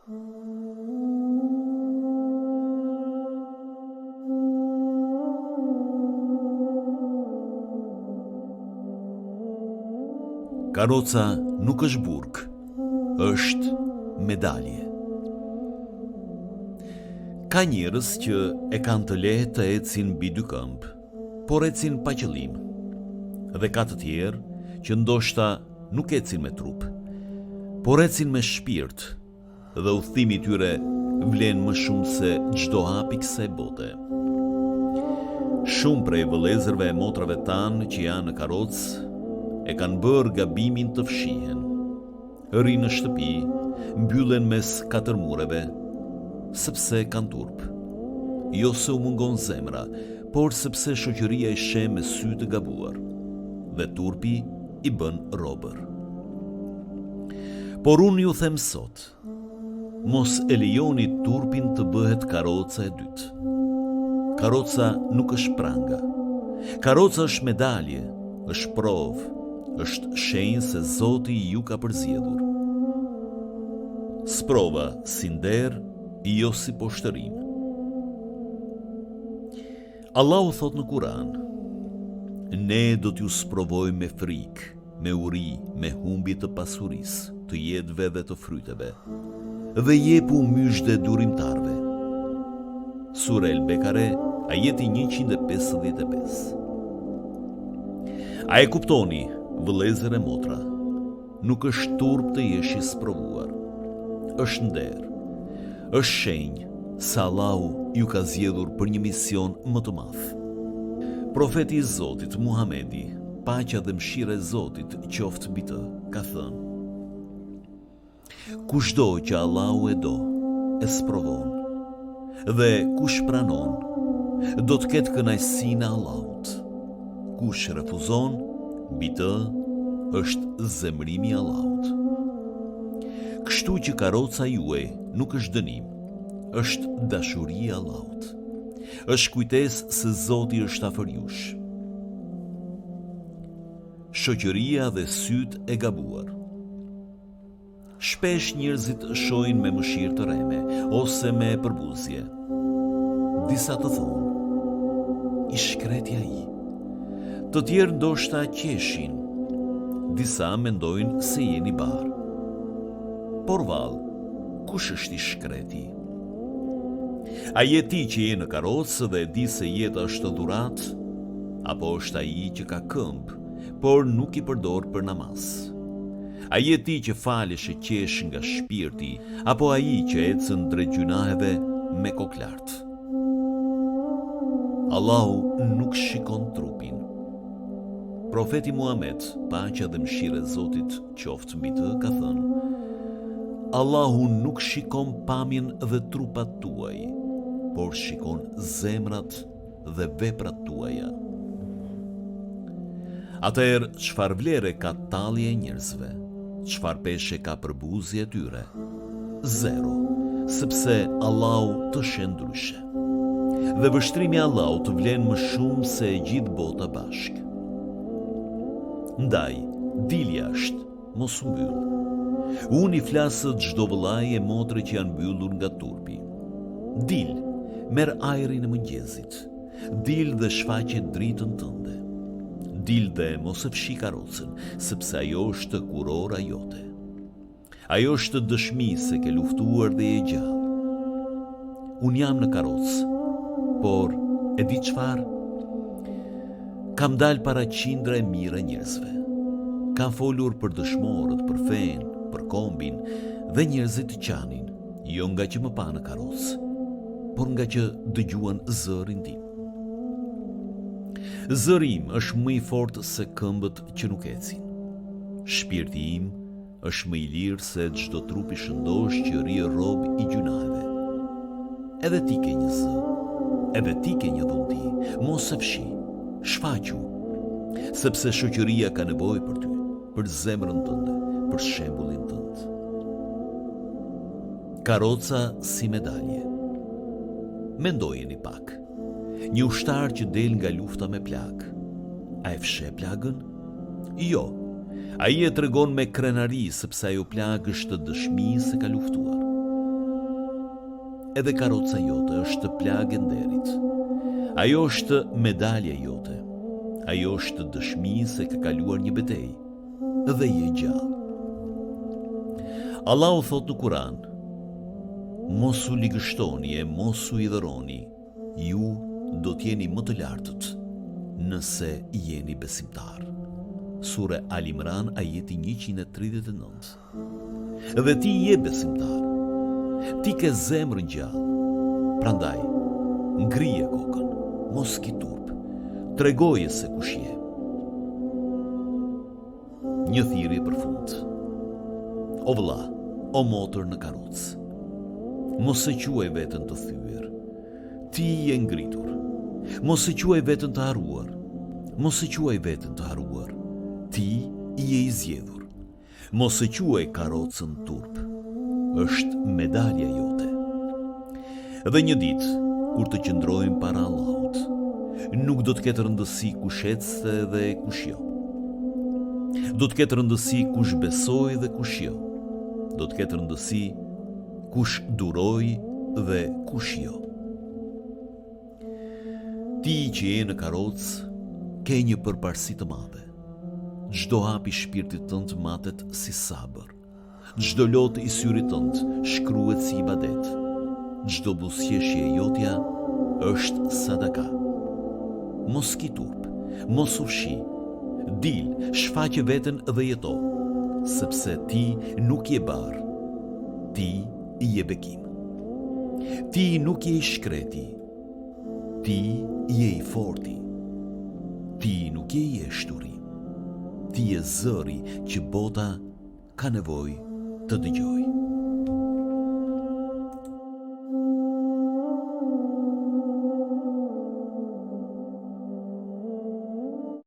Karoca nuk është burg, është medalje. Ka njerëz që e kanë të lehtë të ecin mbi dy këmbë, por ecin pa qëllim. Dhe ka të tjerë që ndoshta nuk ecin me trup, por ecin me shpirt, dhe udhëtimi i tyre vlen më shumë se çdo hap i kësaj bote. Shumë prej vëllezërve e motrave tanë që janë në karrocë e kanë bërë gabimin të fshihen. Rrinë në shtëpi, mbyllen mes katër mureve, sepse kanë turp. Jo se u mungon zemra, por sepse shoqëria i sheh me sy të gabuar, dhe turpi i bën robër. Por unë ju them sot, mos e lejoni turpin të bëhet karroca e dytë. Karroca nuk është pranga. Karroca është medalje, është provë, është shenjë se Zoti ju ka përzgjedhur. Sprova si nder, jo si poshtërim. Allahu thot në Kur'an: ne do t'ju sprovojmë me frikë, me uri, me humbje të pasurisë, të jetëve dhe të fryteve, dhe jepu myshde durimtarve. Sura El Bekare, ajeti 155. A e kuptoni, vëllezër e motra, nuk është turp të jeshi sprovuar, është nder, është shenjë se Allahu ju ka zgjedhur për një mision më të madh. Profeti i Zotit Muhamedi, paqja dhe mëshira e Zotit qoftë mbi të, ka thënë: kushdo që Allahu e do, e sprovon, dhe kush pranon, do të ketë kënaqësinë e Allahut. Kush refuzon, mbi të është zemrimi i Allahut. Kështu që karroca juaj nuk është dënim, është dashuri e Allahut. Është kujtesë se Zoti është afër jush. Shoqëria dhe syt e gabuar. Shpesh njerëzit shohin me mëshirë të reme ose me përbuzje. Disa të thonë: i shkreti ai. Të tjerë ndoshta qeshin, disa mendojnë se jeni bar. Por vallë, kush është i shkreti? A je ti që je në karrocë dhe di se jeta është dhuratë, apo është ai që ka këmbë, por nuk i përdor për namaz? A je ti që falesh e qesh nga shpirti, apo ai që ecën drejt gjunaheve me kokë lartë? Allahu nuk shikon trupin. Profeti Muhammed, paqja dhe mëshira e Zotit qoftë mbi të, ka thënë: Allahu nuk shikon pamjen dhe trupat tuaj, por shikon zemrat dhe veprat tuaja. Atëherë, çfarë vlere ka tallje e njerëzve? Çfarë peshe ka përbuzje e tyre? Zero, sepse Allahu të shen ndryshe. Dhe vështrimi i Allahut vlen më shumë se e gjithë bota bashkë. Ndaj, dil jashtë, mos u mbyll. Unë i flasë çdo vëllai e motre që janë mbyllur nga turpi. Dil, merr ajrin e mëngjesit. Dil dhe shfaqe dritën tënde. Dil dhe mos e fshi karrocën, sepse ajo është kurora jote. Ajo është dëshmi se ke luftuar dhe je gjallë. Unë jam në karrocë, por e di çfarë? Kam dalë para qindra e mira njerëzve. Kam folur për dëshmorët, për fenë, për kombin, dhe njerëzit qanin, jo nga që më pa në karrocë, por nga që dëgjuan zërin tim. Zëri im është më i fortë se këmbët që nuk ecin. Shpirti im është më i lirë se çdo trup i shëndosh që rri rob i gjunaheve. Edhe ti ke një zë, edhe ti ke një dhundi, mos e fshi, shfaqu, sepse shoqëria ka nevojë për ty, për zemrën tënde, për shembullin tënd. Karroca si medalje. Mendojeni pak. Një ushtar që del nga lufta me plagë, a e fshe plagën? Jo. Ai e tregon me krenari sepse ajo plagë është dëshmi se ka luftuar. edhe karroca jote është plagë nderit. Ajo është medalja jote. Ajo është dëshmi se ka kaluar një betejë dhe je gjallë. Allahu thot në Kur'an: mos u ligështoni e mos u idhëroni, ju do t'jeni më të lartët nëse jeni besimtar. Sure Al Imran, ajeti 139. Dhe ti je besimtar. Ti ke zemrën gjallë. Prandaj, ngrije kokën, mos ki turp, tregoje se kush je. Një thirrje për fund. O vëlla, o motër në karrocë, mos e quaj veten të thyer. Ti je ngritur. Mos e quaj veten të harruar. Mos e quaj veten të harruar. Ti je i zgjedhur. Mos e quaj karrocën turp. Është medalja jote. Dhe një ditë, kur të qëndrojmë para Allahut, nuk do të ketë rëndësi kush ecë dhe kush jo. Do të ketë rëndësi kush besoi dhe kush jo. Do të ketë rëndësi kush duroi dhe kush jo. Ti që je në karrocë, ke një përparësi të madhe. Çdo hap i shpirtit tënd matet si sabër. Çdo lotë i syrit tënd shkruhet si ibadet. Çdo buzëqeshje e jotja është sadaka. Mos ki turp, mos u fshi. Dil, shfaqe veten dhe jeto, sepse ti nuk je barë. Ti je bekim. Ti nuk je i shkreti. Ti je i forti. Ti nuk je i eshturi. Ti je zëri që bota ka nevojë të dëgjojë.